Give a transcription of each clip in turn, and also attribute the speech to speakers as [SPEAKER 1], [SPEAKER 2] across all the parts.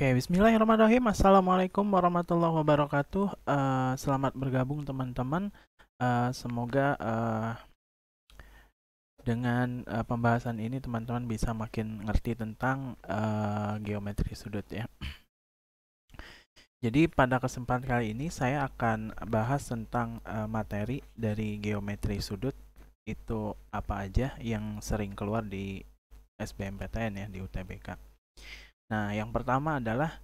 [SPEAKER 1] Oke, bismillahirrahmanirrahim. Assalamualaikum warahmatullahi wabarakatuh. Selamat bergabung teman-teman. Semoga dengan pembahasan ini teman-teman bisa makin ngerti tentang geometri sudut ya. Jadi pada kesempatan kali ini saya akan bahas tentang materi dari geometri sudut. Itu apa aja yang sering keluar di SBMPTN ya, di UTBK. Nah, yang pertama adalah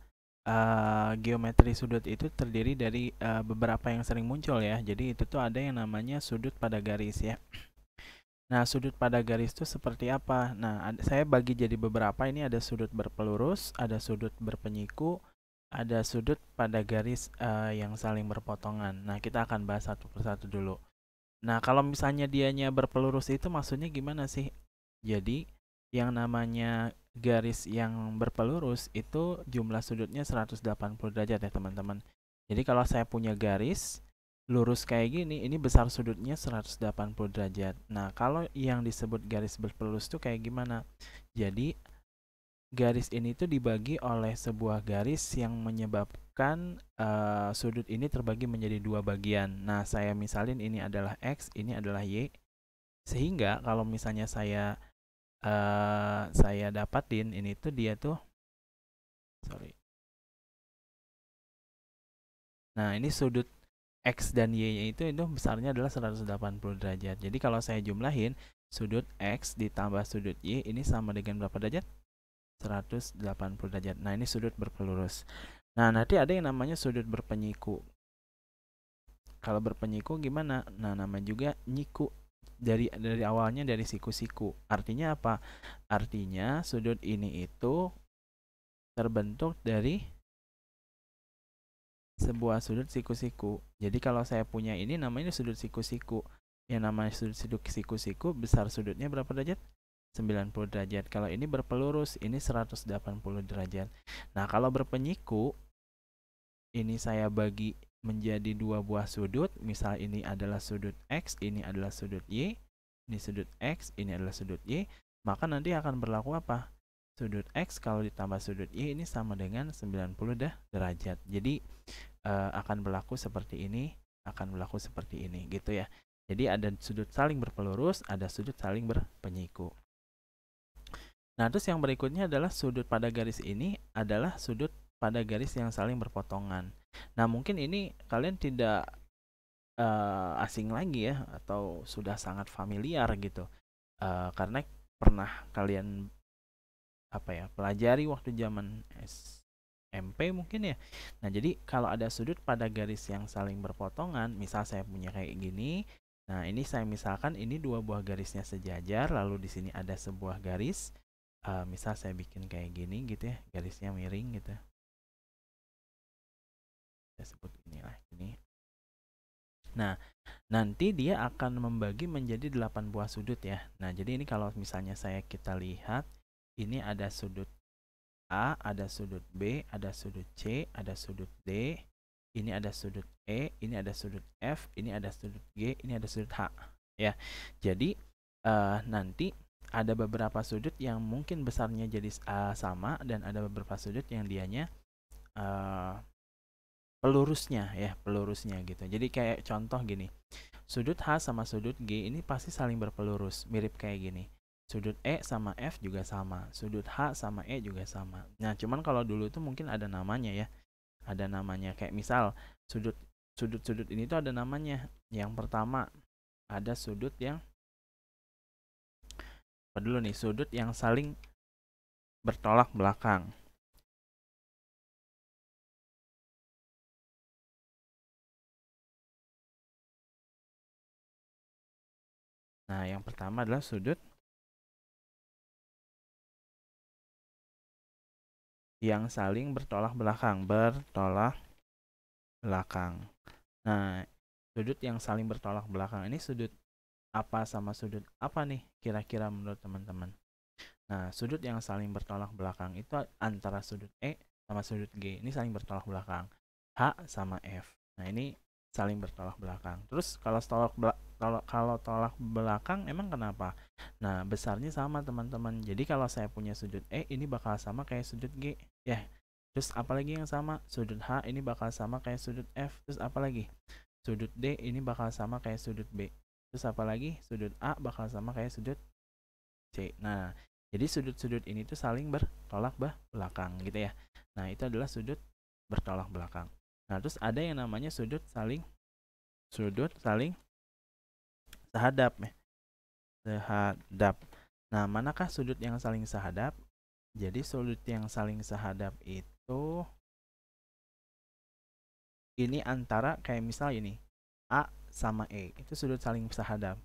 [SPEAKER 1] geometri sudut itu terdiri dari beberapa yang sering muncul ya. Jadi itu tuh ada yang namanya sudut pada garis ya. Nah, sudut pada garis itu seperti apa? Nah, saya bagi jadi beberapa. Ini ada sudut berpelurus, ada sudut berpenyiku, ada sudut pada garis yang saling berpotongan. Nah, kita akan bahas satu persatu dulu. Nah, kalau misalnya dianya berpelurus itu maksudnya gimana sih? Jadi, yang namanya garis yang berpelurus itu jumlah sudutnya 180 derajat ya, teman-teman. Jadi, kalau saya punya garis lurus kayak gini, ini besar sudutnya 180 derajat. Nah, kalau yang disebut garis berpelurus itu kayak gimana? Jadi, garis ini tuh dibagi oleh sebuah garis yang menyebabkan sudut ini terbagi menjadi dua bagian. Nah, saya misalin ini adalah X, ini adalah Y. Sehingga kalau misalnya saya dapatin ini tuh dia tuh sorry. Nah, ini sudut X dan Y-nya itu besarnya adalah 180 derajat. Jadi kalau saya jumlahin sudut X ditambah sudut Y ini sama dengan berapa derajat? 180 derajat. Nah, ini sudut berpelurus. Nah, nanti ada yang namanya sudut berpenyiku. Kalau berpenyiku gimana? Nah, nama juga nyiku. Dari awalnya dari siku-siku. Artinya apa? Artinya sudut ini itu terbentuk dari sebuah sudut siku-siku. Jadi kalau saya punya ini namanya sudut siku-siku. Yang namanya sudut siku-siku besar sudutnya berapa derajat? 90 derajat. Kalau ini berpelurus, ini 180 derajat. Nah, kalau berpenyiku, ini saya bagi menjadi dua buah sudut. Misal ini adalah sudut X, ini adalah sudut Y. Ini sudut X, ini adalah sudut Y. Maka nanti akan berlaku apa? Sudut X kalau ditambah sudut Y ini sama dengan 90 derajat. Jadi akan berlaku seperti ini, akan berlaku seperti ini gitu ya. Jadi ada sudut saling berpelurus, ada sudut saling berpenyiku. Nah, terus yang berikutnya adalah sudut pada garis ini adalah sudut pada garis yang saling berpotongan. Nah, mungkin ini kalian tidak asing lagi ya, atau sudah sangat familiar gitu, karena pernah kalian pelajari waktu zaman SMP mungkin ya. Nah, jadi kalau ada sudut pada garis yang saling berpotongan, misal saya punya kayak gini. Nah, ini saya misalkan ini dua buah garisnya sejajar, lalu di sini ada sebuah garis. Misal saya bikin kayak gini gitu ya, garisnya miring gitu. Saya sebut inilah ini. Nah, nanti dia akan membagi menjadi 8 buah sudut ya. Nah, jadi ini kalau misalnya kita lihat, ini ada sudut A, ada sudut B, ada sudut C, ada sudut D, ini ada sudut E, ini ada sudut F, ini ada sudut G, ini ada sudut H. Ya, jadi nanti ada beberapa sudut yang mungkin besarnya jadi sama, dan ada beberapa sudut yang dianya pelurusnya gitu. Jadi kayak contoh gini, sudut H sama sudut G ini pasti saling berpelurus, mirip kayak gini. Sudut E sama F juga sama, sudut H sama E juga sama. Nah, cuman kalau dulu itu mungkin ada namanya ya. Ada namanya kayak misal sudut ini tuh ada namanya. Yang pertama ada sudut yang apa dulu nih? Sudut yang saling bertolak belakang. Nah, yang pertama adalah sudut yang saling bertolak belakang, Nah, sudut yang saling bertolak belakang ini sudut apa sama sudut apa nih kira-kira menurut teman-teman? Nah, sudut yang saling bertolak belakang itu antara sudut E sama sudut G. Ini saling bertolak belakang. H sama F. Nah, ini saling bertolak belakang. Terus kalau tolak belakang emang kenapa? Nah, besarnya sama teman-teman. Jadi kalau saya punya sudut E ini bakal sama kayak sudut G. Ya. Terus apalagi yang sama? Sudut H ini bakal sama kayak sudut F. Terus apalagi? Sudut D ini bakal sama kayak sudut B. Terus apalagi? Sudut A bakal sama kayak sudut C. Nah, jadi sudut-sudut ini tuh saling bertolak belakang gitu ya. Nah, itu adalah sudut bertolak belakang. Nah, terus ada yang namanya sudut saling sahadap ya. Sahadap. Nah, manakah sudut yang saling sahadap? Jadi sudut yang saling sahadap itu ini antara kayak misal ini A sama E itu sudut saling sahadap.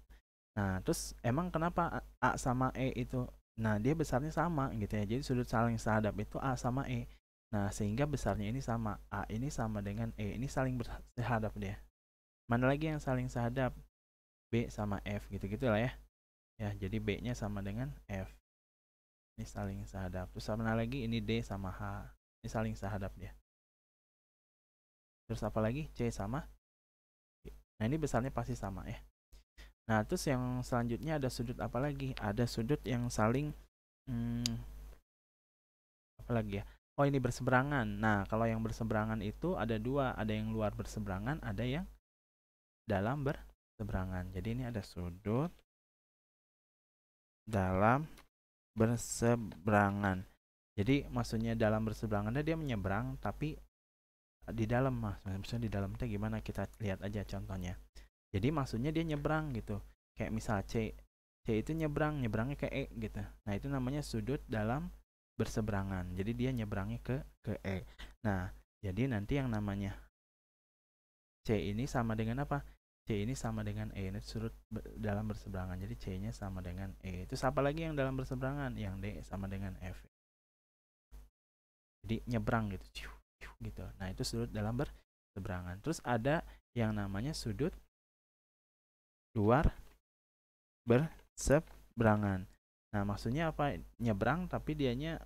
[SPEAKER 1] Nah, terus emang kenapa A sama E itu? Nah, dia besarnya sama gitu ya. Jadi sudut saling sahadap itu A sama E. Nah, sehingga besarnya ini sama. A ini sama dengan E. Ini saling bersahadap dia. Mana lagi yang saling sahadap? B sama F gitu-gitu lah ya. Ya, jadi B-nya sama dengan F. Ini saling sahadap. Terus mana lagi? Ini D sama H. Ini saling sahadap dia. Terus apa lagi? C sama. Nah, ini besarnya pasti sama ya. Nah, terus yang selanjutnya ada sudut apa lagi? Ada sudut yang saling apa lagi ya? Oh, ini berseberangan. Nah, kalau yang berseberangan itu ada dua. Ada yang luar berseberangan, ada yang dalam berseberangan. Jadi ini ada sudut dalam berseberangan. Jadi maksudnya dalam berseberangan dia menyeberang tapi di dalam. Maksudnya di dalam itu gimana, kita lihat aja contohnya. Jadi maksudnya dia nyebrang gitu. Kayak misal C itu nyebrangnya ke E gitu. Nah, itu namanya sudut dalam berseberangan. Jadi dia nyebrangnya ke E. Nah, jadi nanti yang namanya C ini sama dengan apa? C ini sama dengan E. Ini sudut dalam berseberangan. Jadi C-nya sama dengan E. Itu apa lagi yang dalam berseberangan? Yang D sama dengan F. Jadi nyebrang gitu. Gitu. Nah, itu sudut dalam berseberangan. Terus ada yang namanya sudut luar berseberangan. Nah, maksudnya apa? Nyebrang tapi dianya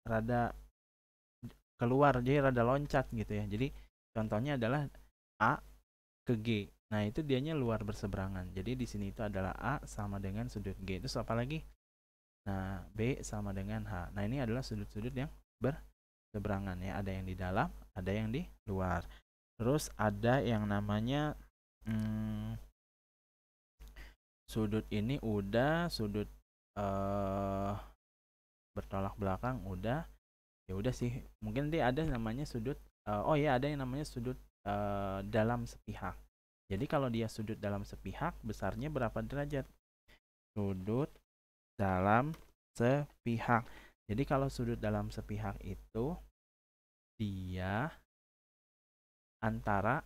[SPEAKER 1] rada keluar, jadi rada loncat gitu ya. Jadi contohnya adalah A ke G. Nah, itu dianya luar berseberangan. Jadi di sini itu adalah A sama dengan sudut G. Terus apa lagi? Nah, B sama dengan H. Nah, ini adalah sudut-sudut yang berseberangan ya. Ada yang di dalam, ada yang di luar. Terus ada yang namanya sudut ini udah, sudut bertolak belakang udah. Ya udah sih, mungkin dia ada namanya sudut oh ya, ada yang namanya sudut dalam sepihak. Jadi kalau dia sudut dalam sepihak, besarnya berapa derajat? Sudut dalam sepihak. Jadi kalau sudut dalam sepihak itu dia antara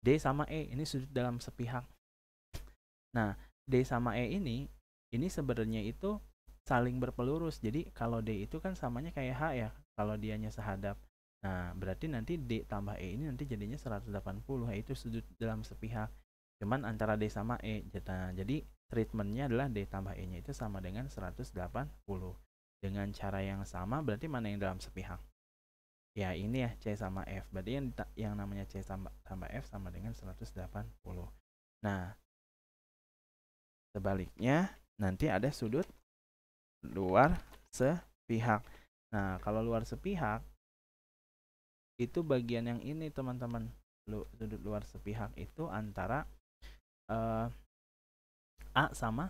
[SPEAKER 1] D sama E. Ini sudut dalam sepihak. Nah, D sama E ini sebenarnya itu saling berpelurus. Jadi kalau D itu kan samanya kayak H ya, kalau dianya sehadap. Nah, berarti nanti D tambah E ini nanti jadinya 180, yaitu sudut dalam sepihak. Cuman antara D sama E. Nah, jadi treatmentnya adalah D tambah E nya itu sama dengan 180. Dengan cara yang sama, berarti mana yang dalam sepihak? Ya, ini ya, C sama F. Berarti yang namanya C tambah F sama dengan 180. Nah, sebaliknya nanti ada sudut luar sepihak. Nah, kalau luar sepihak itu bagian yang ini teman-teman. Sudut luar sepihak itu antara A sama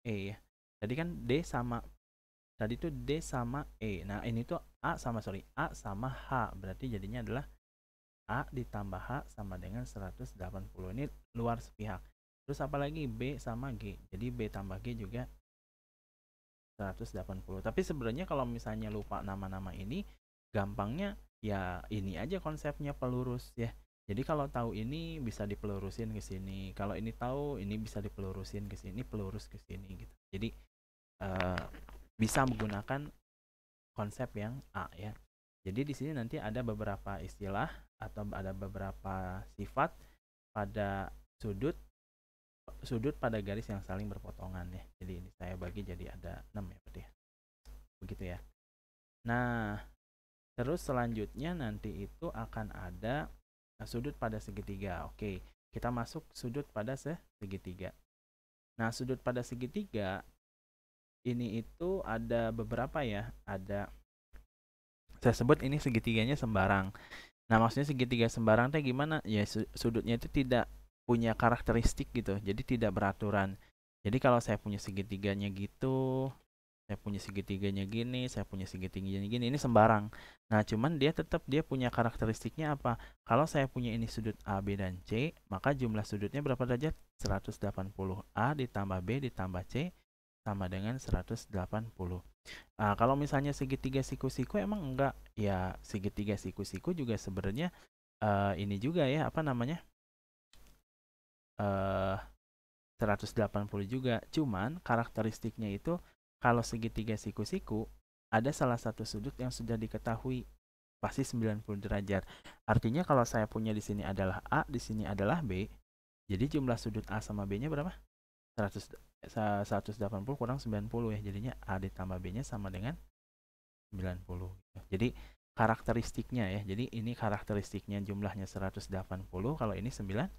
[SPEAKER 1] E ya. Tadi kan D sama E. Nah, ini tuh A sama H. Berarti jadinya adalah A ditambah H sama dengan 180. Ini luar sepihak. Terus apalagi B sama G. Jadi B tambah G juga 180. Tapi sebenarnya kalau misalnya lupa nama-nama ini, gampangnya ya ini aja konsepnya pelurus ya. Jadi kalau tahu ini bisa dipelurusin ke sini. Kalau ini tahu ini bisa dipelurusin ke sini, pelurus ke sini gitu. Jadi bisa menggunakan konsep yang A ya. Jadi di sini nanti ada beberapa istilah atau ada beberapa sifat pada sudut pada garis yang saling berpotongan ya. Jadi ini saya bagi jadi ada 6 ya berarti ya. Begitu ya. Nah, terus selanjutnya nanti itu akan ada sudut pada segitiga. Oke, kita masuk sudut pada segitiga. Nah, sudut pada segitiga ini itu ada beberapa ya. Saya sebut ini segitiganya sembarang. Nah, maksudnya segitiga sembarang teh gimana? Ya sudutnya itu tidak punya karakteristik gitu. Jadi tidak beraturan. Jadi kalau saya punya segitiganya gitu, saya punya segitiganya gini, saya punya segitiganya gini, ini sembarang. Nah, cuman dia punya karakteristiknya apa? Kalau saya punya ini sudut A, B, dan C, maka jumlah sudutnya berapa derajat? 180. A ditambah B ditambah C sama dengan 180. Nah, kalau misalnya segitiga siku-siku emang enggak. Ya, segitiga siku-siku juga sebenarnya ini juga ya, apa namanya? eh 180 juga. Cuman karakteristiknya itu kalau segitiga siku-siku ada salah satu sudut yang sudah diketahui pasti 90 derajat. Artinya kalau saya punya di sini adalah A, di sini adalah B, jadi jumlah sudut A sama B-nya berapa? 100 180 kurang 90 ya. Jadinya A ditambah B-nya sama dengan 90. Jadi karakteristiknya ya. Jadi ini karakteristiknya jumlahnya 180, kalau ini 90.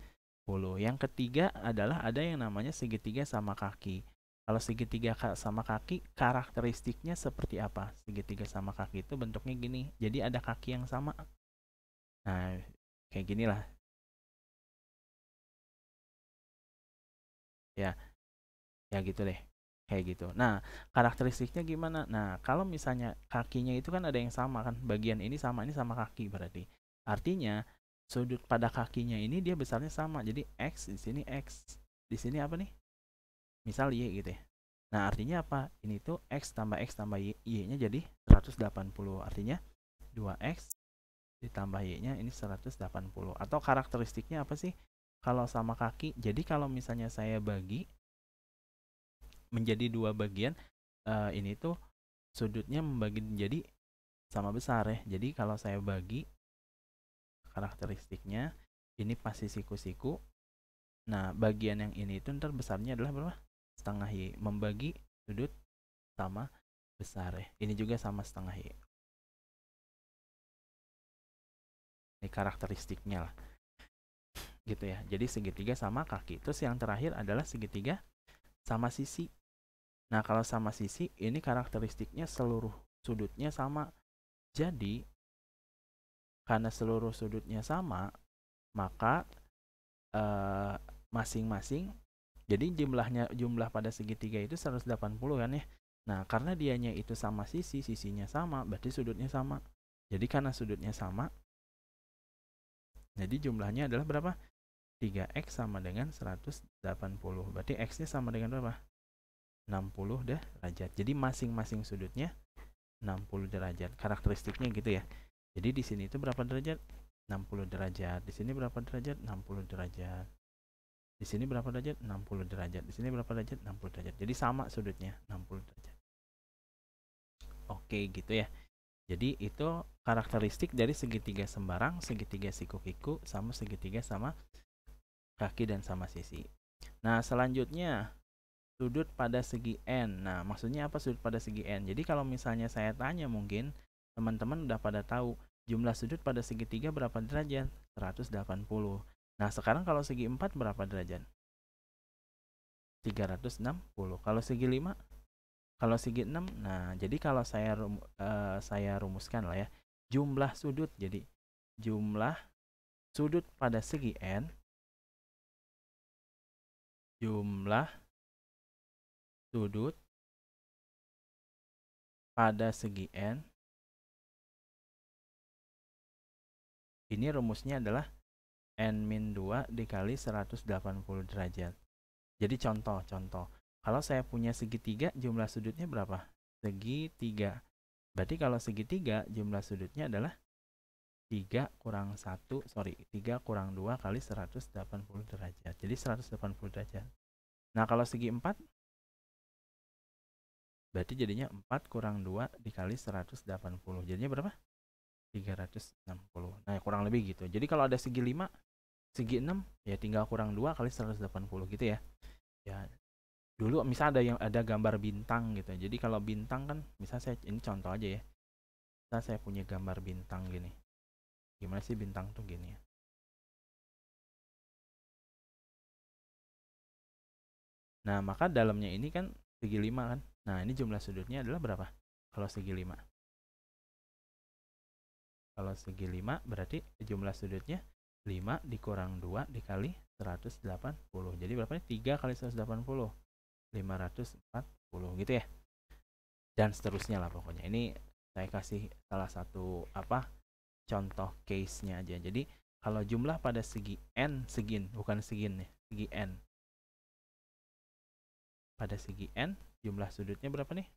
[SPEAKER 1] Yang ketiga adalah ada yang namanya segitiga sama kaki. Kalau segitiga sama kaki, karakteristiknya seperti apa? Segitiga sama kaki itu bentuknya gini. Jadi ada kaki yang sama. Nah, kayak gini lah. Ya, ya gitu deh. Kayak gitu. Nah, karakteristiknya gimana? Nah, kalau misalnya kakinya itu kan ada yang sama kan. Bagian ini sama kaki berarti. Artinya, sudut pada kakinya ini dia besarnya sama. Jadi X di sini X. Di sini apa nih? Misal Y gitu ya. Nah, artinya apa? Ini tuh X tambah Y, Y-nya jadi 180. Artinya 2X ditambah Y-nya ini 180. Atau karakteristiknya apa sih? Kalau sama kaki, jadi kalau misalnya saya bagi menjadi dua bagian, ini tuh sudutnya membagi menjadi sama besar ya. Jadi kalau saya bagi karakteristiknya, ini pasti siku-siku. Nah, bagian yang ini itu ntar besarnya adalah berapa? Setengah Y. Membagi sudut sama besar ya. Ini juga sama setengah Y. Ini karakteristiknya lah. Gitu ya. Jadi segitiga sama kaki. Terus yang terakhir adalah segitiga sama sisi. Nah, kalau sama sisi, ini karakteristiknya seluruh sudutnya sama. Jadi, karena seluruh sudutnya sama, maka masing-masing, jadi jumlah pada segitiga itu 180 kan ya. Nah, karena dianya itu sama sisinya sama, berarti sudutnya sama. Jadi karena sudutnya sama, jadi jumlahnya adalah berapa? 3x sama dengan 180. Berarti x-nya sama dengan berapa? 60 derajat. Jadi masing-masing sudutnya 60 derajat. Karakteristiknya gitu ya. Jadi di sini itu berapa derajat? 60 derajat. Di sini berapa derajat? 60 derajat. Di sini berapa derajat? 60 derajat. Di sini berapa derajat? 60 derajat. Jadi sama sudutnya, 60 derajat. Oke, gitu ya. Jadi itu karakteristik dari segitiga sembarang, segitiga siku-kiku, sama segitiga sama kaki dan sama sisi. Nah, selanjutnya sudut pada segi N. Nah, maksudnya apa sudut pada segi N? Jadi kalau misalnya saya tanya, mungkin teman-teman udah pada tahu jumlah sudut pada segitiga berapa derajat? 180. Nah, sekarang kalau segi 4 berapa derajat? 360. Kalau segi 5, kalau segi 6, nah jadi kalau saya rumuskan lah ya, jumlah sudut. Jadi jumlah sudut pada segi N, jumlah sudut pada segi N, ini rumusnya adalah N-2 dikali 180 derajat. Jadi contoh. Kalau saya punya segitiga, jumlah sudutnya berapa? Segitiga. Berarti kalau segitiga, jumlah sudutnya adalah 3 kurang 3 kurang 2 kali 180 derajat. Jadi 180 derajat. Nah, kalau segi 4, berarti jadinya 4 kurang 2 dikali 180. Jadinya berapa? 360. Nah, kurang lebih gitu. Jadi kalau ada segi 5, segi 6, ya tinggal kurang 2 kali 180 gitu ya. Ya, dulu misal ada gambar bintang gitu. Jadi kalau bintang kan, misal ini contoh aja ya. Misal saya punya gambar bintang gini. Gimana sih bintang tuh gini ya? Nah, maka dalamnya ini kan segi 5 kan. Nah, ini jumlah sudutnya adalah berapa? Kalau segi 5. Kalau segi 5 berarti jumlah sudutnya 5 dikurang 2 dikali 180. Jadi berapa nih? 3 kali 180. 540 gitu ya. Dan seterusnya lah pokoknya. Ini saya kasih salah satu contoh case-nya aja. Jadi kalau jumlah pada segi n segin, bukan segin ya, segi n. Pada segi n jumlah sudutnya berapa nih?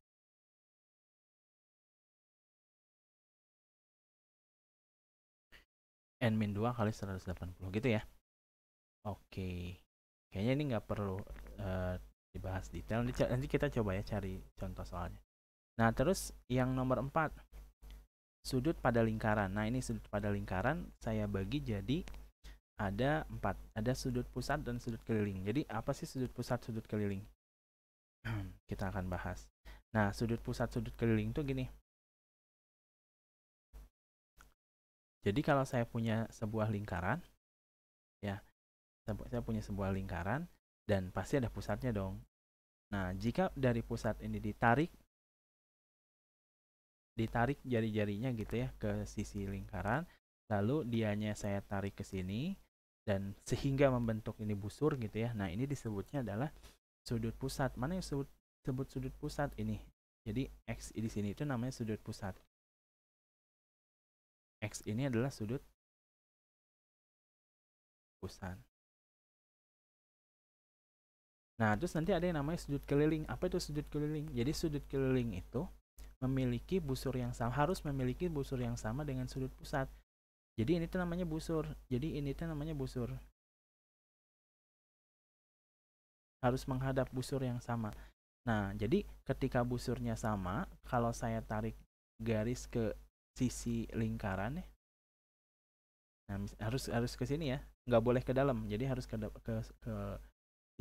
[SPEAKER 1] N-2 kali 180 gitu ya. Oke. Kayaknya ini nggak perlu dibahas detail. Nanti kita coba ya cari contoh soalnya. Nah, terus yang nomor 4, sudut pada lingkaran. Nah, ini sudut pada lingkaran saya bagi jadi ada 4. Ada sudut pusat dan sudut keliling. Jadi apa sih sudut pusat, sudut keliling? Kita akan bahas. Nah, sudut pusat, sudut keliling tuh gini. Jadi kalau saya punya sebuah lingkaran, ya, saya punya sebuah lingkaran dan pasti ada pusatnya dong. Nah, jika dari pusat ini ditarik jari-jarinya gitu ya ke sisi lingkaran, lalu dianya saya tarik ke sini dan sehingga membentuk ini busur gitu ya. Nah, ini disebutnya adalah sudut pusat. Mana yang sebut sudut pusat ini? Jadi X di sini itu namanya sudut pusat. X ini adalah sudut pusat. Nah, terus nanti ada yang namanya sudut keliling. Apa itu sudut keliling? Jadi sudut keliling itu memiliki busur yang sama, harus memiliki busur yang sama dengan sudut pusat. Jadi ini tuh namanya busur. Harus menghadap busur yang sama. Nah, jadi ketika busurnya sama, kalau saya tarik garis ke sisi lingkaran ya, nah harus ke sini ya, nggak boleh ke dalam. Jadi harus ke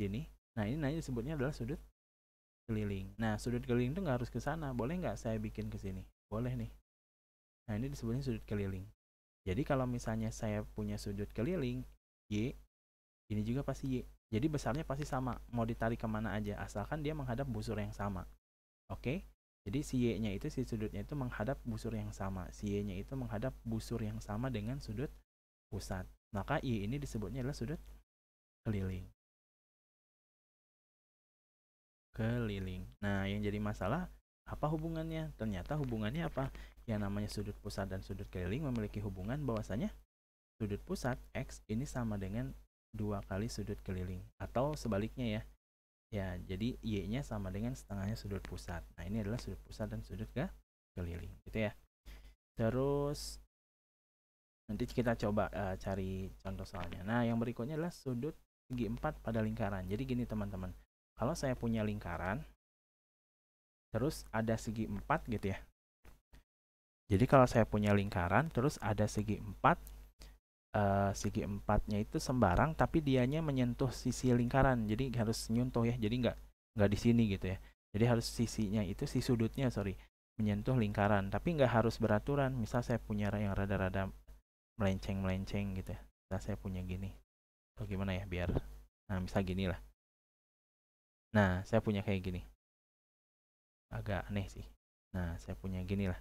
[SPEAKER 1] sini. Nah, ini namanya disebutnya adalah sudut keliling. Nah, sudut keliling itu nggak harus ke sana. Boleh nggak saya bikin ke sini? Boleh nih. Nah, ini disebutnya sudut keliling. Jadi kalau misalnya saya punya sudut keliling Y, ini juga pasti Y. Jadi besarnya pasti sama. Mau ditarik kemana aja, asalkan dia menghadap busur yang sama. Oke? Jadi si Y-nya itu, si sudutnya itu menghadap busur yang sama. Si Y-nya itu menghadap busur yang sama dengan sudut pusat. Maka Y ini disebutnya adalah sudut keliling. Nah, yang jadi masalah apa hubungannya? Ternyata hubungannya apa? Yang namanya sudut pusat dan sudut keliling memiliki hubungan bahwasanya sudut pusat X ini sama dengan 2 kali sudut keliling. Atau sebaliknya ya. Ya, jadi Y-nya sama dengan setengahnya sudut pusat. Nah, ini adalah sudut pusat dan sudut keliling, gitu ya. Terus nanti kita coba cari contoh soalnya. Nah, yang berikutnya adalah sudut segi 4 pada lingkaran. Jadi gini teman-teman. Kalau saya punya lingkaran, terus ada segi 4 gitu ya. Jadi kalau saya punya lingkaran, terus ada segi 4, segi 4-nya itu sembarang, tapi dianya menyentuh sisi lingkaran. Jadi harus nyuntuh ya, jadi nggak di sini gitu ya. Jadi harus sisinya itu, si sudutnya menyentuh lingkaran, tapi nggak harus beraturan. Misal saya punya yang rada-rada melenceng-melenceng gitu ya. Misal saya punya gini. Atau gimana ya biar, nah misal gini lah. Nah, saya punya kayak gini. Agak aneh sih. Nah, saya punya gini lah.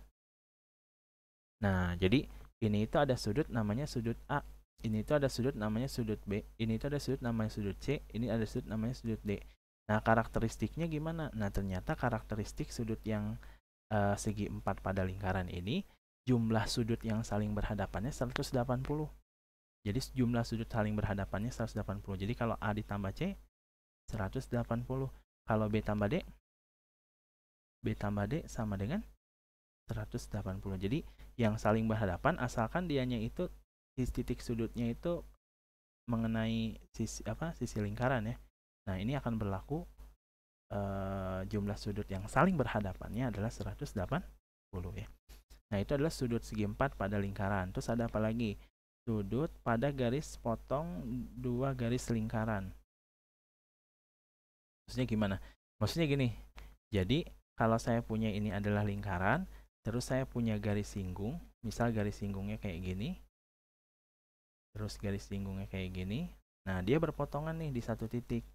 [SPEAKER 1] Nah, jadi ini itu ada sudut namanya sudut A. Ini itu ada sudut namanya sudut B. Ini itu ada sudut namanya sudut C. Ini ada sudut namanya sudut D. Nah, karakteristiknya gimana? Nah, ternyata karakteristik sudut yang segi 4 pada lingkaran ini, jumlah sudut yang saling berhadapannya 180. Jadi jumlah sudut saling berhadapannya 180. Jadi kalau A ditambah C 180. Kalau B tambah D, sama dengan 180. Jadi yang saling berhadapan asalkan dianya itu titik sudutnya itu mengenai sisi lingkaran ya. Nah, ini akan berlaku jumlah sudut yang saling berhadapannya adalah 180 ya. Nah, itu adalah sudut segi 4 pada lingkaran. Terus ada apa lagi? Sudut pada garis potong 2 garis lingkaran. Maksudnya gimana? Maksudnya gini. Jadi, kalau saya punya ini adalah lingkaran, terus saya punya garis singgung, misal garis singgungnya kayak gini, terus garis singgungnya kayak gini. Nah, dia berpotongan nih di satu titik.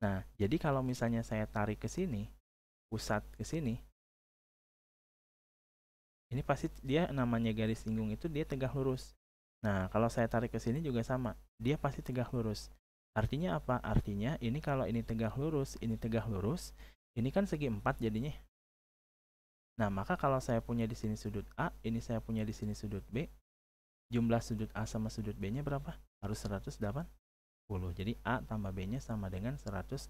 [SPEAKER 1] Nah, jadi kalau misalnya saya tarik ke sini, pusat ke sini, ini pasti dia namanya garis singgung itu dia tegak lurus. Nah, kalau saya tarik ke sini juga sama, dia pasti tegak lurus. Artinya apa? Artinya ini kalau ini tegak lurus, ini kan segi 4 jadinya. Nah, maka kalau saya punya di sini sudut A, ini saya punya di sini sudut B, jumlah sudut A sama sudut B-nya berapa? Harus 180. Jadi A tambah B-nya sama dengan 180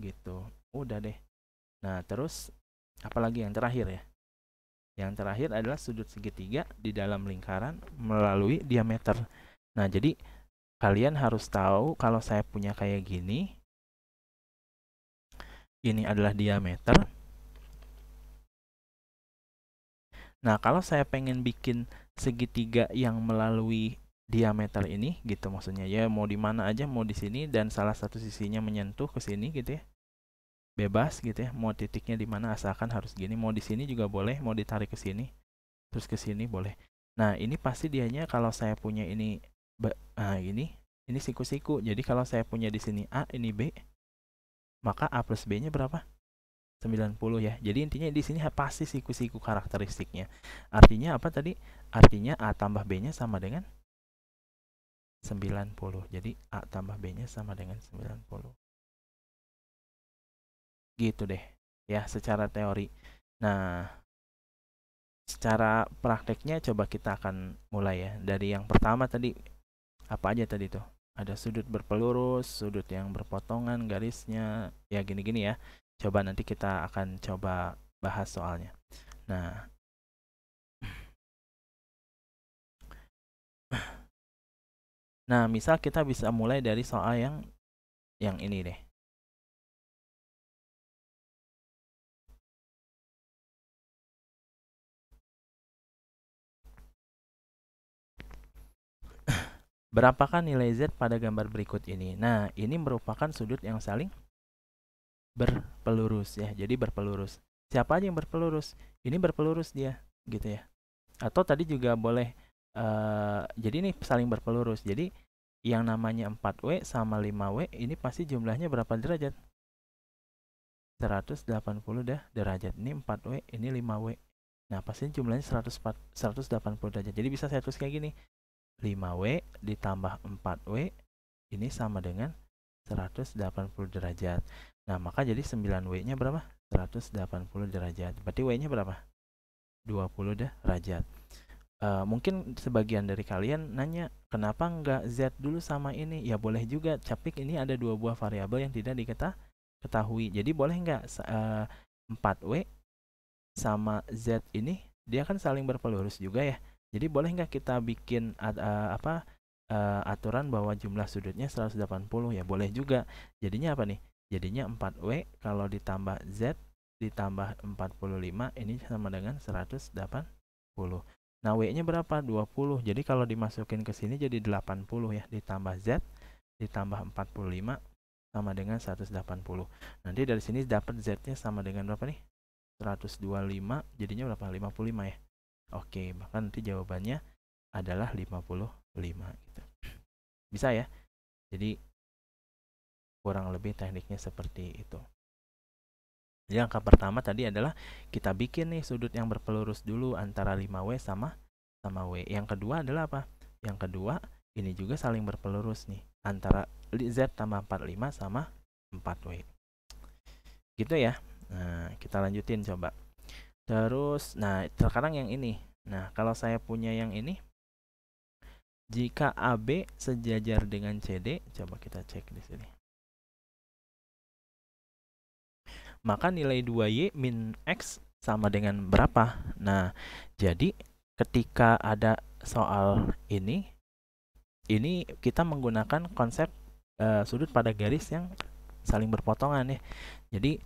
[SPEAKER 1] gitu. Udah deh. Nah, terus apalagi yang terakhir ya? Yang terakhir adalah sudut segitiga di dalam lingkaran melalui diameter. Nah, jadi kalian harus tahu kalau saya punya kayak gini, ini adalah diameter. Nah, kalau saya pengen bikin segitiga yang melalui diameter ini gitu maksudnya ya, mau di mana aja, mau di sini dan salah satu sisinya menyentuh ke sini gitu ya. Bebas gitu ya, mau titiknya di mana asalkan harus gini, mau di sini juga boleh, mau ditarik ke sini terus ke sini boleh. Nah, ini pasti dianya kalau saya punya ini ini siku-siku. Jadi kalau saya punya di sini A, ini B, maka A plus B-nya berapa? 90 ya. Jadi intinya di sini pasti siku-siku karakteristiknya. Artinya apa tadi? Artinya A tambah B-nya sama dengan 90. Jadi A tambah B-nya sama dengan 90. Gitu deh ya secara teori. Nah, secara prakteknya coba kita akan mulai ya. Dari yang pertama tadi, apa aja tadi tuh? Ada sudut berpelurus, sudut yang berpotongan garisnya, ya gini-gini ya. Coba nanti kita akan coba bahas soalnya. Nah, misal kita bisa mulai dari soal yang ini deh. Berapakah nilai Z pada gambar berikut ini? Nah, ini merupakan sudut yang saling berpelurus ya. Jadi berpelurus. Siapa aja yang berpelurus? Ini berpelurus dia, gitu ya. Atau tadi juga boleh jadi ini saling berpelurus. Jadi yang namanya 4W sama 5W ini pasti jumlahnya berapa derajat? 180 derajat. Ini 4W, ini 5W. Nah, pasti jumlahnya 180 derajat. Jadi bisa saya tulis kayak gini. 5W ditambah 4W ini sama dengan 180 derajat. Nah, maka jadi 9W-nya berapa? 180 derajat. Berarti W-nya berapa? 20 derajat. Mungkin sebagian dari kalian nanya, kenapa nggak Z dulu sama ini? Ya boleh juga, tapi ini ada dua buah variabel yang tidak diketahui. Jadi boleh nggak 4W sama Z ini, dia kan saling berpelurus juga ya. Jadi boleh nggak kita bikin aturan bahwa jumlah sudutnya 180? Ya boleh juga. Jadinya apa nih? Jadinya 4W kalau ditambah Z ditambah 45 ini sama dengan 180. Nah, W-nya berapa? 20. Jadi kalau dimasukin ke sini jadi 80 ya, ditambah Z ditambah 45 sama dengan 180. Nanti dari sini dapat Z-nya sama dengan berapa nih? 125, jadinya berapa? 55 ya. Oke, maka nanti jawabannya adalah 55 gitu. Bisa ya? Jadi kurang lebih tekniknya seperti itu. Jadi langkah pertama tadi adalah kita bikin nih sudut yang berpelurus dulu antara 5W sama W. Yang kedua adalah apa? Yang kedua ini juga saling berpelurus nih antara Z tambah 45 sama 4W. Gitu ya. Nah, kita lanjutin coba. Terus, nah sekarang yang ini. Nah, kalau saya punya yang ini, jika AB sejajar dengan CD, coba kita cek di sini. Maka nilai 2Y min X sama dengan berapa? Nah, jadi ketika ada soal ini kita menggunakan konsep sudut pada garis yang saling berpotongan ya. Jadi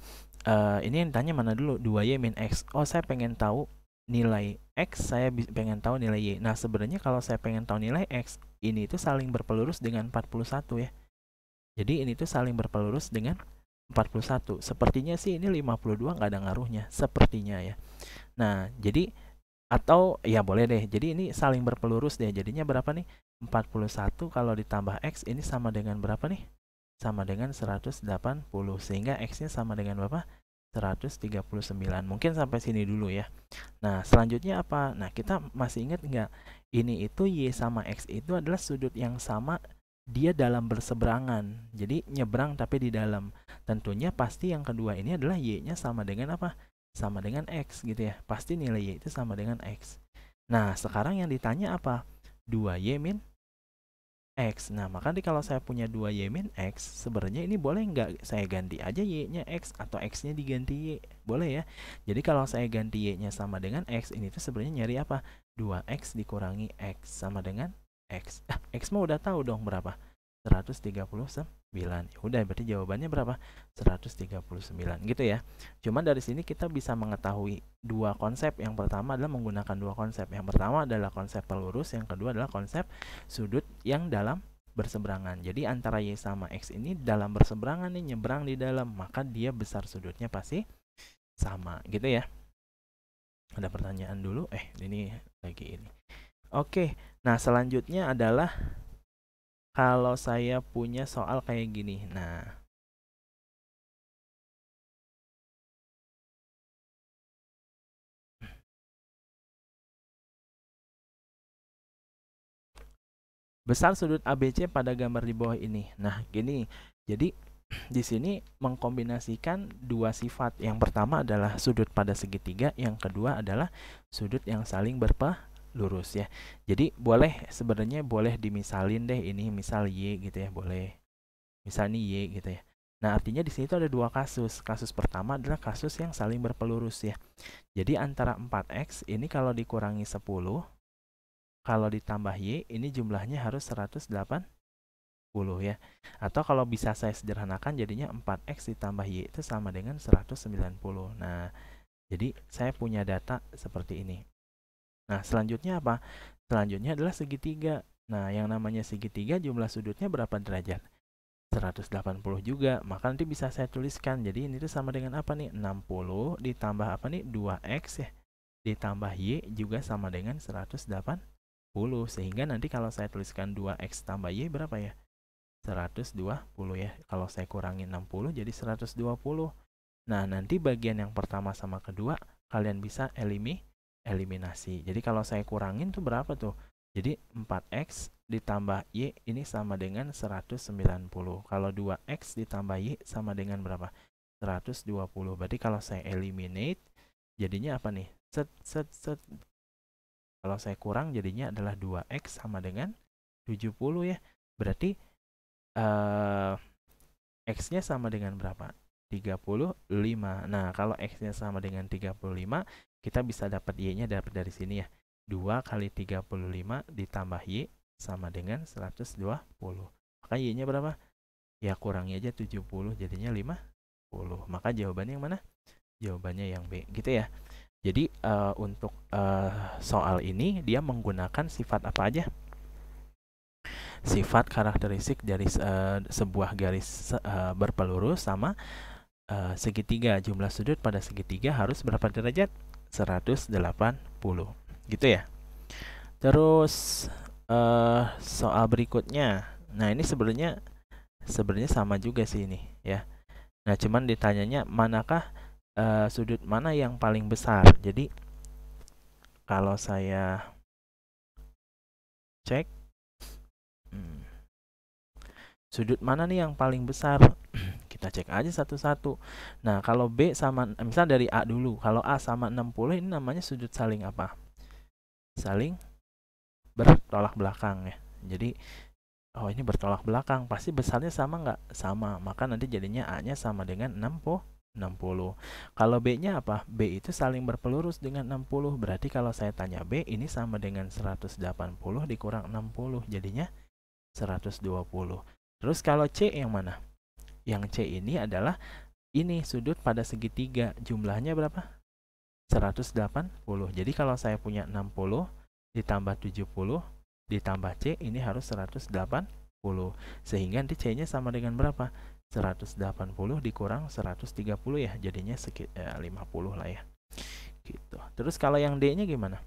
[SPEAKER 1] ini yang ditanya mana dulu? 2Y min X. Oh, saya pengen tahu nilai X, saya pengen tahu nilai Y. Nah, sebenarnya kalau saya pengen tahu nilai X, ini itu saling berpelurus dengan 41 ya. Jadi ini tuh saling berpelurus dengan 41. Sepertinya sih ini 52 nggak ada ngaruhnya. Sepertinya ya. Nah, jadi atau ya boleh deh. Jadi ini saling berpelurus deh. Jadinya berapa nih? 41 kalau ditambah X ini sama dengan berapa nih? Sama dengan 180. Sehingga X-nya sama dengan berapa? 139. Mungkin sampai sini dulu ya. Nah, selanjutnya apa? Nah, kita masih ingat nggak? Ini itu Y sama X itu adalah sudut yang sama, dia dalam berseberangan. Jadi nyebrang tapi di dalam. Tentunya pasti yang kedua ini adalah Y-nya sama dengan apa? Sama dengan X gitu ya. Pasti nilai Y itu sama dengan X. Nah, sekarang yang ditanya apa? 2Y min X. Nah, maka kalau saya punya 2Y min X, sebenarnya ini boleh nggak saya ganti aja Y-nya X atau X-nya diganti Y? Boleh ya. Jadi kalau saya ganti Y-nya sama dengan X, ini tuh sebenarnya nyari apa? 2X dikurangi X sama dengan X. X mah udah tahu dong berapa? 139. Ya udah, berarti jawabannya berapa? 139 gitu ya. Cuman dari sini kita bisa mengetahui dua konsep. Yang pertama adalah menggunakan dua konsep. Yang pertama adalah konsep pelurus, yang kedua adalah konsep sudut yang dalam berseberangan. Jadi antara Y sama X ini dalam berseberangan nih, nyebrang di dalam, maka dia besar sudutnya pasti sama gitu ya. Ada pertanyaan dulu? Ini lagi ini. Oke, nah selanjutnya adalah kalau saya punya soal kayak gini. Nah, besar sudut ABC pada gambar di bawah ini. Nah, gini. Jadi di sini mengkombinasikan dua sifat. Yang pertama adalah sudut pada segitiga, yang kedua adalah sudut yang saling berpelurus ya. Jadi sebenarnya boleh dimisalin deh, ini misal Y gitu ya, boleh. Misal ini Y gitu ya. Nah, artinya di sini itu ada dua kasus. Kasus pertama adalah kasus yang saling berpelurus ya. Jadi antara 4X ini kalau dikurangi 10, kalau ditambah Y ini jumlahnya harus 180 ya. Atau kalau bisa saya sederhanakan jadinya 4X ditambah Y itu sama dengan 190. Nah, jadi saya punya data seperti ini. Nah, selanjutnya apa? Selanjutnya adalah segitiga. Nah, yang namanya segitiga jumlah sudutnya berapa derajat? 180 juga. Maka nanti bisa saya tuliskan. Jadi ini tuh sama dengan apa nih? 60 ditambah apa nih? 2X ya. Ditambah Y juga sama dengan 180. Sehingga nanti kalau saya tuliskan 2X tambah Y berapa ya? 120 ya. Kalau saya kurangi 60 jadi 120. Nah, nanti bagian yang pertama sama kedua kalian bisa eliminasi. Jadi kalau saya kurangin tuh berapa tuh? Jadi 4X ditambah Y ini sama dengan 190. Kalau 2X ditambah Y sama dengan berapa? 120. Berarti kalau saya eliminate jadinya apa nih? Set. Kalau saya kurang jadinya adalah 2X sama dengan 70 ya. Berarti X-nya sama dengan berapa? 35. Nah, kalau X-nya sama dengan 35, kita bisa dapat Y-nya dari sini ya. 2 kali 35 ditambah Y sama dengan 120. Maka Y-nya berapa? Ya kurangi aja 70, jadinya 50. Maka jawabannya yang mana? Jawabannya yang B, gitu ya. Jadi untuk soal ini dia menggunakan sifat apa aja? Sifat karakteristik dari sebuah garis berpelurus sama segitiga. Jumlah sudut pada segitiga harus berapa derajat? 180 gitu ya. Terus soal berikutnya. Nah, ini sebenarnya sama juga sih ini ya. Nah, cuman ditanyanya manakah sudut mana yang paling besar. Jadi kalau saya cek sudut mana nih yang paling besar, kita cek aja satu-satu. Nah, kalau B sama, misal dari A dulu. Kalau A sama 60 ini namanya sudut saling apa? Saling bertolak belakang ya. Jadi ini bertolak belakang, pasti besarnya sama nggak? Sama. Maka nanti jadinya A-nya sama dengan 60. Kalau B-nya apa? B itu saling berpelurus dengan 60. Berarti kalau saya tanya B, ini sama dengan 180 dikurang 60. Jadinya 120. Terus kalau C yang mana? Yang C ini adalah ini sudut pada segitiga. Jumlahnya berapa? 180. Jadi kalau saya punya 60 ditambah 70 ditambah C ini harus 180. Sehingga nanti C-nya sama dengan berapa? 180 dikurang 130 ya. Jadinya 50 lah ya. Gitu. Terus kalau yang D-nya gimana?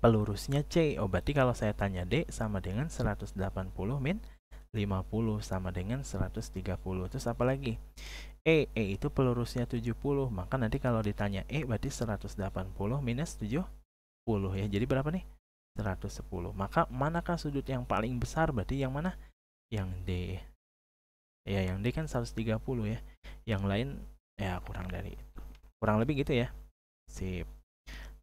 [SPEAKER 1] Pelurusnya C. Berarti kalau saya tanya D sama dengan 180 min 50 sama dengan 130. Terus apa lagi? E itu pelurusnya 70, maka nanti kalau ditanya E berarti 180 minus 70 ya. Jadi berapa nih? 110. Maka manakah sudut yang paling besar? Berarti yang mana? Yang D. Ya, yang D kan 130 ya. Yang lain ya kurang lebih gitu ya. Sip.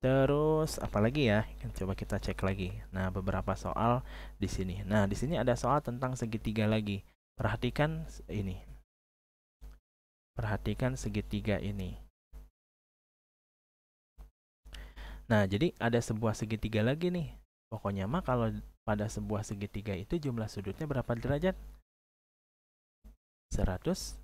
[SPEAKER 1] Terus apalagi ya? Coba kita cek lagi. Nah, beberapa soal di sini. Nah, di sini ada soal tentang segitiga lagi. Perhatikan ini. Perhatikan segitiga ini. Nah, jadi ada sebuah segitiga lagi nih. Pokoknya mah kalau pada sebuah segitiga itu jumlah sudutnya berapa derajat? 180.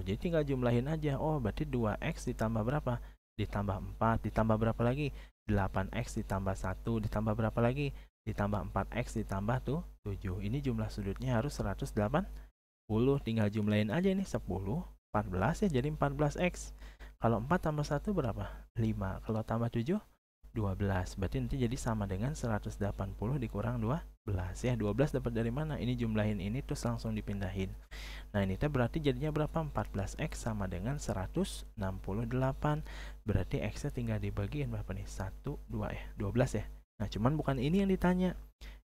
[SPEAKER 1] Jadi tinggal jumlahin aja. Oh, berarti 2x ditambah berapa? Ditambah 4, ditambah berapa lagi? 8x ditambah 1, ditambah berapa lagi? Ditambah 4x ditambah tuh 7. Ini jumlah sudutnya harus 180. Tinggal jumlahin aja nih 10, 14 ya, jadi 14x. Kalau 4 tambah 1 berapa? 5. Kalau tambah 7, 12. Berarti nanti jadi sama dengan 180 dikurang 12 ya. 12 dapat dari mana? Ini jumlahin ini terus langsung dipindahin. Nah, ini teh berarti jadinya berapa? 14x sama dengan 168. Berarti x-nya tinggal dibagiin berapa nih? 1, 2 ya, 12 ya. Nah, cuman bukan ini yang ditanya.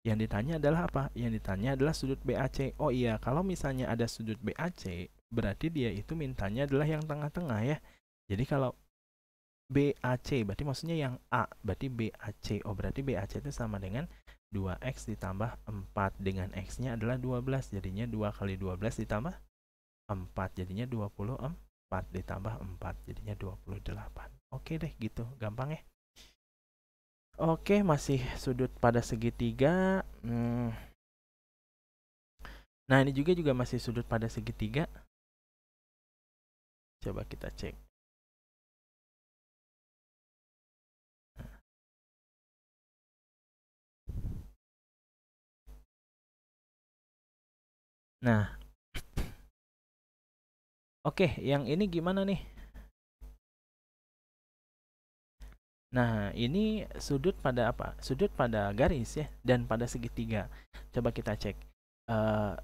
[SPEAKER 1] Yang ditanya adalah apa? Yang ditanya adalah sudut BAC. Oh iya, kalau misalnya ada sudut BAC, berarti dia itu mintanya adalah yang tengah-tengah ya. Jadi kalau BAC berarti maksudnya yang A, berarti BAC. Oh, berarti BAC itu sama dengan 2x ditambah 4 dengan x-nya adalah 12. Jadinya 2 kali 12 ditambah 4, jadinya 24 ditambah 4, jadinya 28. Oke deh, gitu. Gampang ya. Oke, masih sudut pada segitiga. Nah, ini juga masih sudut pada segitiga. Coba kita cek. Nah, oke, yang ini gimana nih? Nah, ini sudut pada apa? Sudut pada garis ya, dan pada segitiga. Coba kita cek.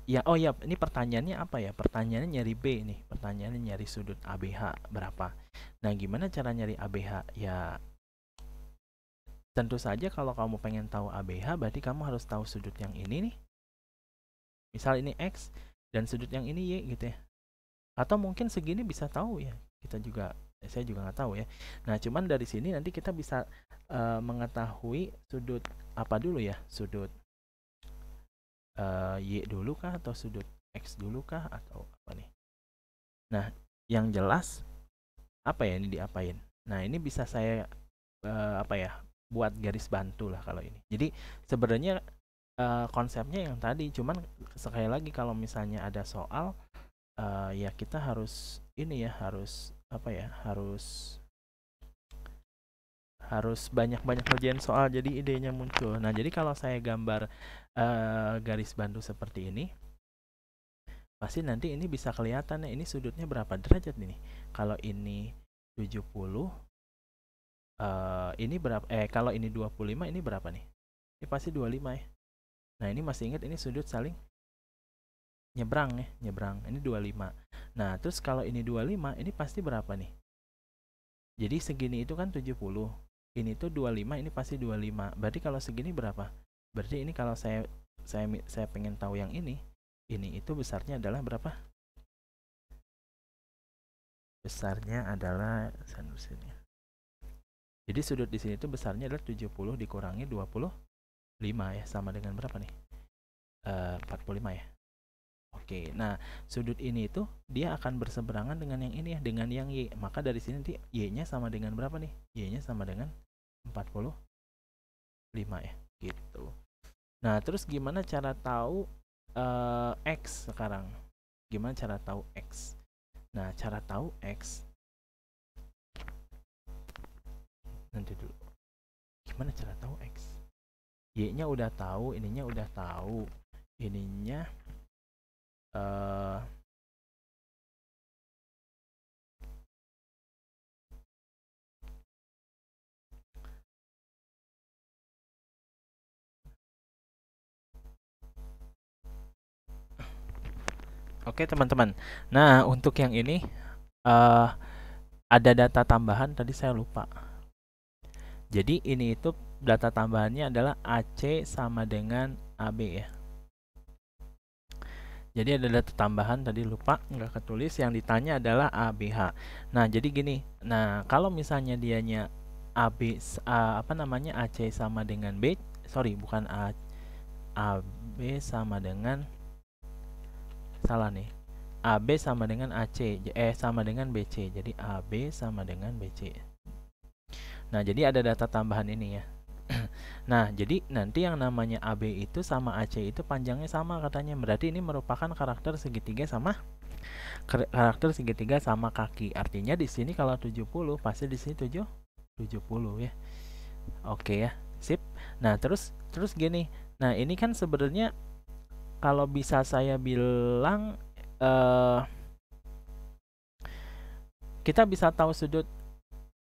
[SPEAKER 1] Ya, oh ya, ini pertanyaannya apa ya? Pertanyaannya nyari B nih. Pertanyaannya nyari sudut ABH berapa. Nah, gimana cara nyari ABH? Ya, tentu saja kalau kamu pengen tahu ABH, berarti kamu harus tahu sudut yang ini nih. Misal ini X, dan sudut yang ini Y gitu ya. Atau mungkin segini bisa tahu ya. Saya juga nggak tahu ya. Nah, cuman dari sini nanti kita bisa mengetahui sudut apa dulu ya? Sudut Y dulu kah atau sudut X dulu kah atau apa nih? Nah, yang jelas apa ya ini diapain? Nah, ini bisa saya apa ya? Buat garis bantu lah kalau ini. Jadi sebenarnya konsepnya yang tadi, cuman sekali lagi kalau misalnya ada soal ya kita harus ini ya, harus apa ya? Harus banyak-banyak kerjain soal, jadi idenya muncul. Nah, jadi kalau saya gambar garis bantu seperti ini, pasti nanti ini bisa kelihatan ya, ini sudutnya berapa derajat ini. Kalau ini 70, ini berapa? Kalau ini 25, ini berapa nih? Ini pasti 25 ya. Nah, ini masih ingat ini sudut saling nyebrang ya, nyebrang. Ini 25. Nah, terus kalau ini 25, ini pasti berapa nih? Jadi segini itu kan 70. Ini tuh 25, ini pasti 25. Berarti kalau segini berapa? Berarti ini kalau saya pengen tahu yang ini itu besarnya adalah berapa? Besarnya adalah jadi sudut di sini tuh besarnya adalah 70 dikurangi 25 ya, sama dengan berapa nih? 45 ya. Oke, nah sudut ini itu dia akan berseberangan dengan yang ini ya, dengan yang Y. Maka dari sini nanti Y-nya sama dengan berapa nih? Y-nya sama dengan 45 ya, gitu. Nah, terus gimana cara tahu X sekarang? Gimana cara tahu X? Nah, cara tahu X nanti dulu. Gimana cara tahu X? Y-nya udah tahu, ininya udah tahu. Ininya Oke teman-teman. Nah, untuk yang ini ada data tambahan tadi saya lupa. Jadi ini itu data tambahannya adalah AC sama dengan AB ya. Jadi ada data tambahan tadi lupa nggak ketulis, yang ditanya adalah ABH. Nah jadi gini, nah kalau misalnya dianya apa namanya AC sama dengan B, sorry bukan AB sama dengan, salah nih, AB sama dengan AC, sama dengan BC, jadi AB sama dengan BC. Nah jadi ada data tambahan ini ya. Nah, jadi nanti yang namanya AB itu sama AC itu panjangnya sama katanya. Berarti ini merupakan karakter segitiga sama kaki. Artinya di sini kalau 70 pasti di sini 70 ya. Oke ya. Sip. Nah, terus gini. Nah, ini kan sebenarnya kalau bisa saya bilang kita bisa tahu sudut.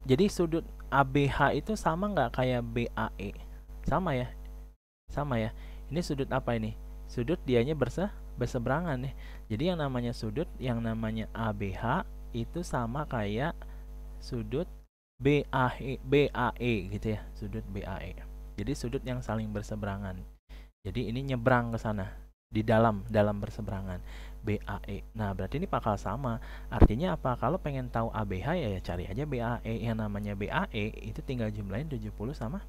[SPEAKER 1] Jadi sudut ABH itu sama nggak kayak BAE? Sama ya. Sama ya. Ini sudut apa ini? Sudut dianya berseberangan nih. Jadi yang namanya sudut, yang namanya ABH itu sama kayak sudut BAE gitu ya, sudut BAE. Jadi sudut yang saling berseberangan. Jadi ini nyebrang ke sana, di dalam berseberangan, BAE. Nah, berarti ini bakal sama. Artinya apa? Kalau pengen tahu ABH ya cari aja BAE. Yang namanya BAE itu tinggal jumlahin 70 sama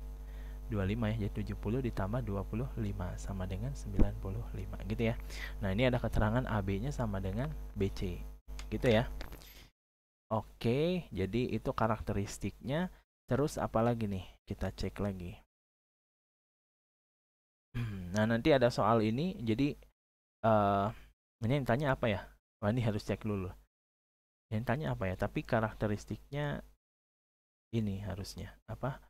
[SPEAKER 1] 25 ya, jadi 70 ditambah 25 sama dengan 95 gitu ya. Nah ini ada keterangan AB nya sama dengan BC gitu ya. Oke, jadi itu karakteristiknya. Terus apa lagi nih, kita cek lagi. Nah nanti ada soal ini, jadi ini yang tanya apa ya. Wah ini harus cek dulu, yang tanya apa ya, tapi karakteristiknya ini harusnya apa,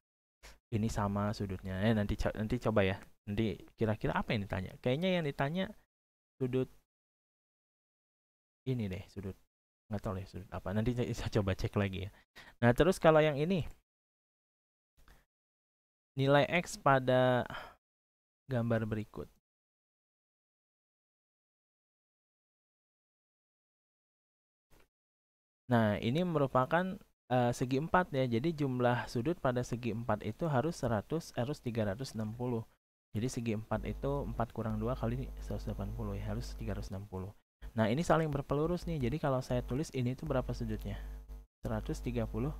[SPEAKER 1] ini sama sudutnya. Nanti coba ya. Nanti kira-kira apa yang ditanya? Kayaknya yang ditanya sudut ini deh, sudut nggak tahu deh sudut apa. Nanti saya coba cek lagi ya. Nah, terus kalau yang ini nilai X pada gambar berikut. Nah, ini merupakan segi 4 ya. Jadi jumlah sudut pada segi 4 itu harus 360. Jadi segi 4 itu 4 kurang 2 kali 180 ya, harus 360. Nah, ini saling berpelurus nih. Jadi kalau saya tulis ini itu berapa sudutnya? 135.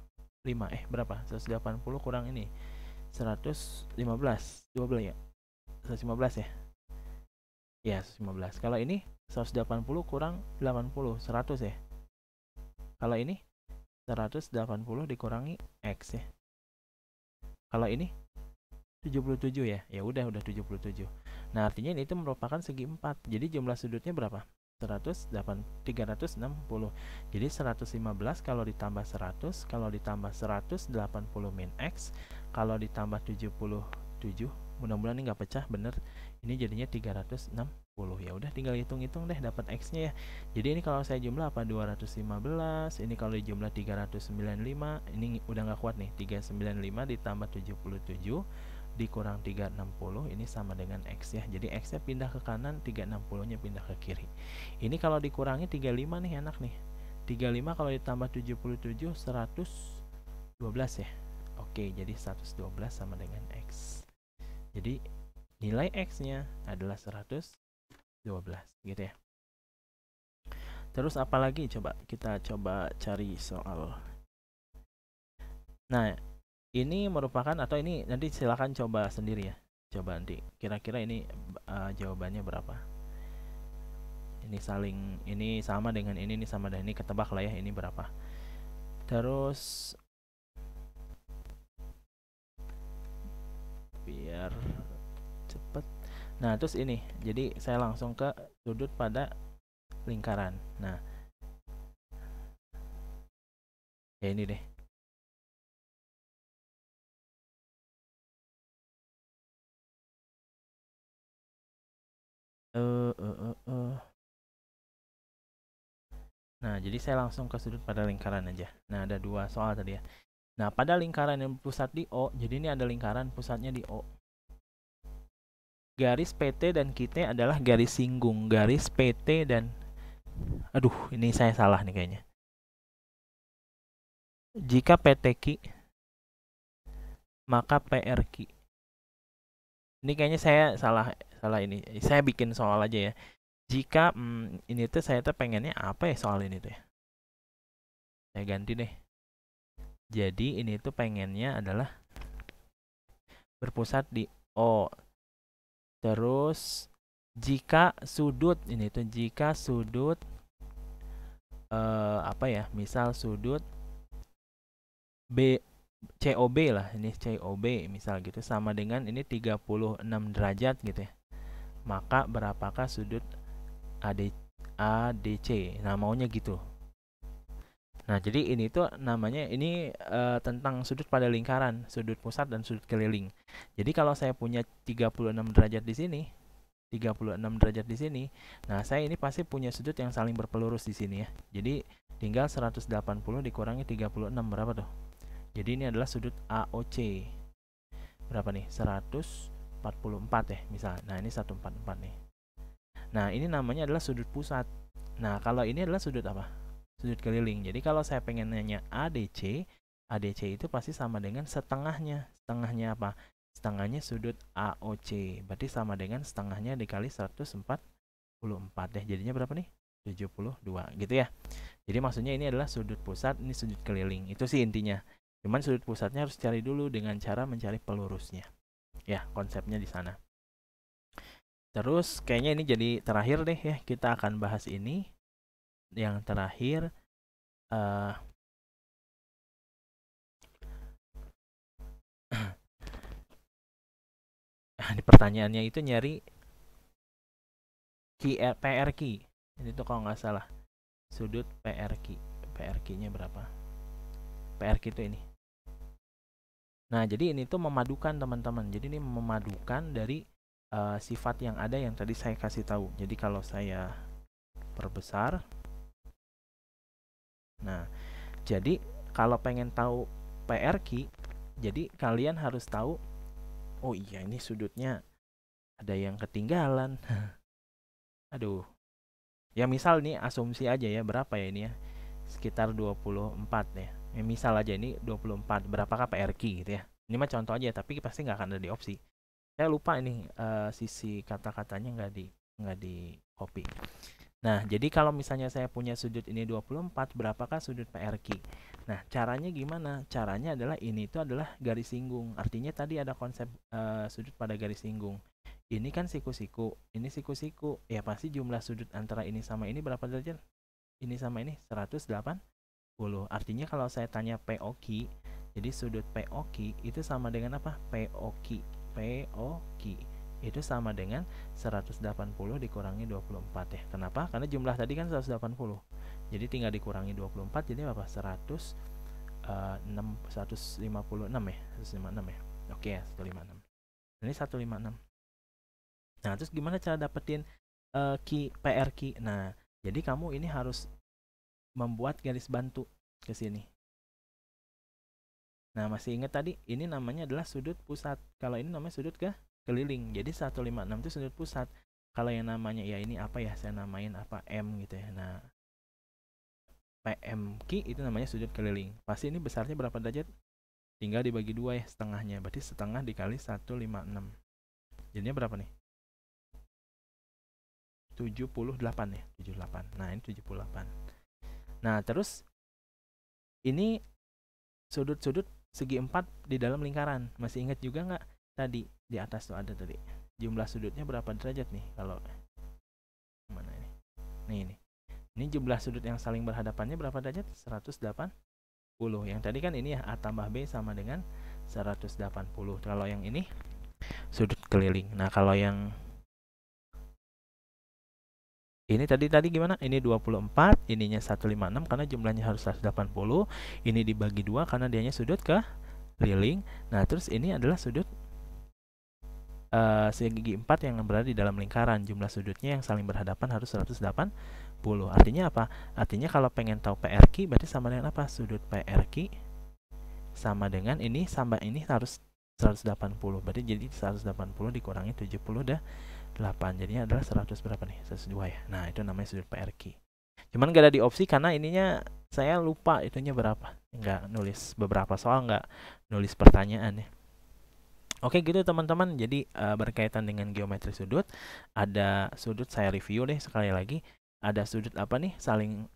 [SPEAKER 1] Berapa? 180 kurang ini. 115. 12 ya? 115 ya? Ya, 115. Kalau ini 180 kurang 80, 100 ya? Kalau ini 180 dikurangi X ya. Kalau ini 77 ya. Ya udah 77. Nah, artinya ini itu merupakan segi 4. Jadi jumlah sudutnya berapa? 360. Jadi 115 kalau ditambah 100, kalau ditambah 180 min X, kalau ditambah 77, mudah-mudahan ini nggak pecah bener. Ini jadinya 360. Ya udah tinggal hitung-hitung deh dapat X-nya ya. Jadi ini kalau saya jumlah apa? 215. Ini kalau dijumlah 395, ini udah nggak kuat nih. 395 ditambah 77 dikurang 360, ini sama dengan X ya. Jadi X nya pindah ke kanan, 360 nya pindah ke kiri. Ini kalau dikurangi 35 nih, enak nih. 35 kalau ditambah 77 112 ya. Oke, jadi 112 sama dengan X. Jadi nilai X nya adalah 112 gitu ya. Terus apa lagi, coba kita cari soal. Nah, ini merupakan, atau ini nanti silakan coba sendiri ya. Coba nanti kira-kira ini jawabannya berapa. Ini sama dengan ini sama dengan ini, ketebak lah ya ini berapa. Terus biar cepet. Nah, terus ini. Jadi saya langsung ke sudut pada lingkaran. Nah, ya ini deh. Nah, jadi saya langsung ke sudut pada lingkaran aja. Nah, ada dua soal tadi ya. Nah, pada lingkaran yang pusat di O, jadi ini ada lingkaran pusatnya di O. Garis PT dan QT adalah garis singgung. Garis PT dan, aduh, ini saya salah nih kayaknya. Jika PTQ maka PRQ. Ini kayaknya saya salah ini. Saya bikin soal aja ya. Jika ini tuh saya tuh pengennya apa ya soal ini tuh ya. Saya ganti deh. Jadi ini tuh pengennya adalah berpusat di O. Terus jika sudut ini tuh jika sudut apa ya? Misal sudut B COB lah, ini COB misal gitu sama dengan ini 36 derajat gitu ya. Maka berapakah sudut ADC? Nah, maunya gitu. Nah, jadi ini tuh namanya ini tentang sudut pada lingkaran, sudut pusat dan sudut keliling. Jadi kalau saya punya 36 derajat di sini, 36 derajat di sini. Nah, saya ini pasti punya sudut yang saling berpelurus di sini ya. Jadi tinggal 180 dikurangi 36 berapa tuh? Jadi ini adalah sudut AOC. Berapa nih? 144 ya, misal. Nah, ini 144 nih. Nah, ini namanya adalah sudut pusat. Nah, kalau ini adalah sudut apa? Sudut keliling. Jadi kalau saya pengen nanya ADC, ADC itu pasti sama dengan setengahnya. Setengahnya apa? Setengahnya sudut AOC. Berarti sama dengan setengahnya dikali 144 deh. Jadinya berapa nih? 72 gitu ya. Jadi maksudnya ini adalah sudut pusat, ini sudut keliling. Itu sih intinya. Cuman sudut pusatnya harus cari dulu dengan cara mencari pelurusnya. Ya, konsepnya di sana. Terus kayaknya ini jadi terakhir deh ya. Kita akan bahas ini. Yang terakhir di pertanyaannya itu nyari PRQ. Ini tuh kalau nggak salah sudut PRQ. PRQ-nya berapa? PRQ itu ini. Nah, jadi ini tuh memadukan teman-teman. Jadi ini memadukan dari sifat yang ada yang tadi saya kasih tahu. Jadi kalau saya perbesar, nah, jadi kalau pengen tahu PRQ, jadi kalian harus tahu, oh iya ini sudutnya ada yang ketinggalan. Aduh. Ya misal nih asumsi aja ya, berapa ya ini ya? Sekitar 24 ya. Ya misal aja ini 24, berapakah PRQ gitu ya. Ini mah contoh aja, tapi pasti nggak akan ada di opsi. Saya lupa ini sisi kata-katanya nggak di copy. Nah, jadi kalau misalnya saya punya sudut ini 24, berapakah sudut PRQ? Nah, caranya gimana? Caranya adalah ini itu adalah garis singgung. Artinya tadi ada konsep sudut pada garis singgung. Ini kan siku-siku, ini siku-siku. Ya pasti jumlah sudut antara ini sama ini berapa derajat? Ini sama ini 180. Artinya kalau saya tanya POQ, jadi sudut POQ itu sama dengan apa? POQ. POQ itu sama dengan 180 dikurangi 24 ya. Kenapa? Karena jumlah tadi kan 180. Jadi tinggal dikurangi 24 jadi apa? 156 ya. 156 ya. Oke ya, 156. Ini 156. Nah, terus gimana cara dapetin PRQ? Nah, jadi kamu ini harus membuat garis bantu ke sini. Nah, masih ingat tadi ini namanya adalah sudut pusat. Kalau ini namanya sudut keliling. Jadi 156 itu sudut pusat. Kalau yang namanya ya ini apa ya? Saya namain apa M gitu ya. Nah, PMQ itu namanya sudut keliling. Pasti ini besarnya berapa derajat? Tinggal dibagi 2 ya, setengahnya. Berarti setengah dikali 156. Jadinya berapa nih? 78 ya, 78. Nah, ini 78. Nah, terus ini sudut-sudut segi 4 di dalam lingkaran. Masih ingat juga nggak tadi di atas tuh ada tadi jumlah sudutnya berapa derajat nih? Kalau mana ini? Nih. Ini jumlah sudut yang saling berhadapannya berapa derajat? 180. Yang tadi kan ini ya A tambah B sama dengan 180. Kalau yang ini sudut keliling. Nah, kalau yang ini tadi gimana? Ini 24, ininya 156 karena jumlahnya harus 180. Ini dibagi 2 karena dianya sudut keliling. Nah, terus ini adalah sudut segi 4 yang berada di dalam lingkaran. Jumlah sudutnya yang saling berhadapan harus 180. Artinya apa? Artinya kalau pengen tahu PRQ berarti sama dengan apa? Sudut PRQ sama dengan ini sama ini harus 180. Berarti jadi 180 dikurangi 70 dah 8. Jadinya adalah 100 berapa nih? 102 ya. Nah, itu namanya sudut PRQ. Cuman gak ada di opsi karena ininya saya lupa itunya berapa. Nggak nulis beberapa soal, nggak nulis pertanyaan ya. Oke gitu teman-teman. Jadi berkaitan dengan geometri sudut, ada sudut saya review deh sekali lagi. Ada sudut apa nih?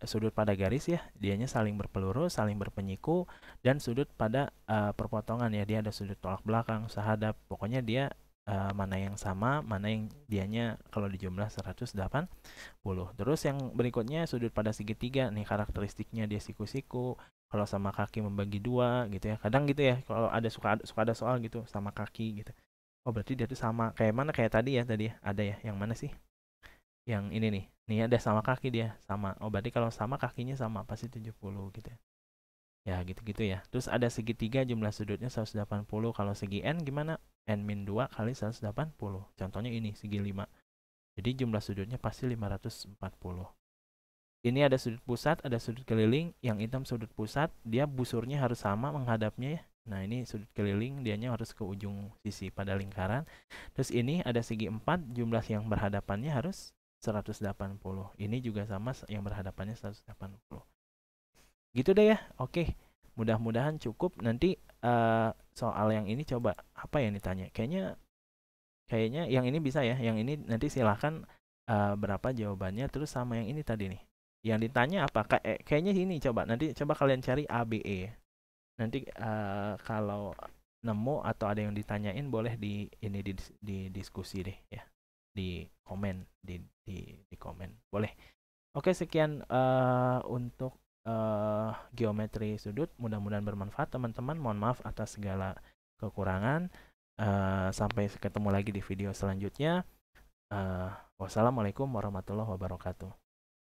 [SPEAKER 1] Sudut pada garis ya. Dianya saling berpelurus, saling berpenyiku, dan sudut pada perpotongan ya. Dia ada sudut tolak belakang, sahadap. Pokoknya dia mana yang sama, mana yang dianya kalau dijumlah 180. Terus yang berikutnya sudut pada segitiga. Nih karakteristiknya dia siku-siku. Kalau sama kaki membagi dua gitu ya, kadang gitu ya, kalau ada suka ada soal gitu sama kaki gitu. Oh berarti dia tuh sama kayak mana, kayak tadi ya ada ya, yang mana sih, yang ini nih ada sama kaki dia sama. Oh berarti kalau sama kakinya sama pasti 70 gitu ya. Ya gitu-gitu ya. Terus ada segitiga jumlah sudutnya 180. Kalau segi n gimana? N min 2 kali 180. Contohnya ini segi 5. Jadi jumlah sudutnya pasti 540. Ini ada sudut pusat, ada sudut keliling. Yang hitam sudut pusat, dia busurnya harus sama menghadapnya ya. Nah ini sudut keliling, dianya harus ke ujung sisi pada lingkaran. Terus ini ada segi 4, jumlah yang berhadapannya harus 180. Ini juga sama, yang berhadapannya 180. Gitu deh ya. Oke, mudah-mudahan cukup. Nanti soal yang ini coba apa ya ditanya. Kayaknya yang ini bisa ya. Yang ini nanti silahkan berapa jawabannya. Terus sama yang ini tadi nih, yang ditanya apa, kayaknya ini coba nanti coba kalian cari A B E. Nanti kalau nemu atau ada yang ditanyain boleh di ini di diskusi deh ya, di komen, di komen boleh. Oke sekian untuk geometri sudut, mudah-mudahan bermanfaat teman-teman. Mohon maaf atas segala kekurangan. Sampai ketemu lagi di video selanjutnya. Wassalamualaikum warahmatullahi wabarakatuh.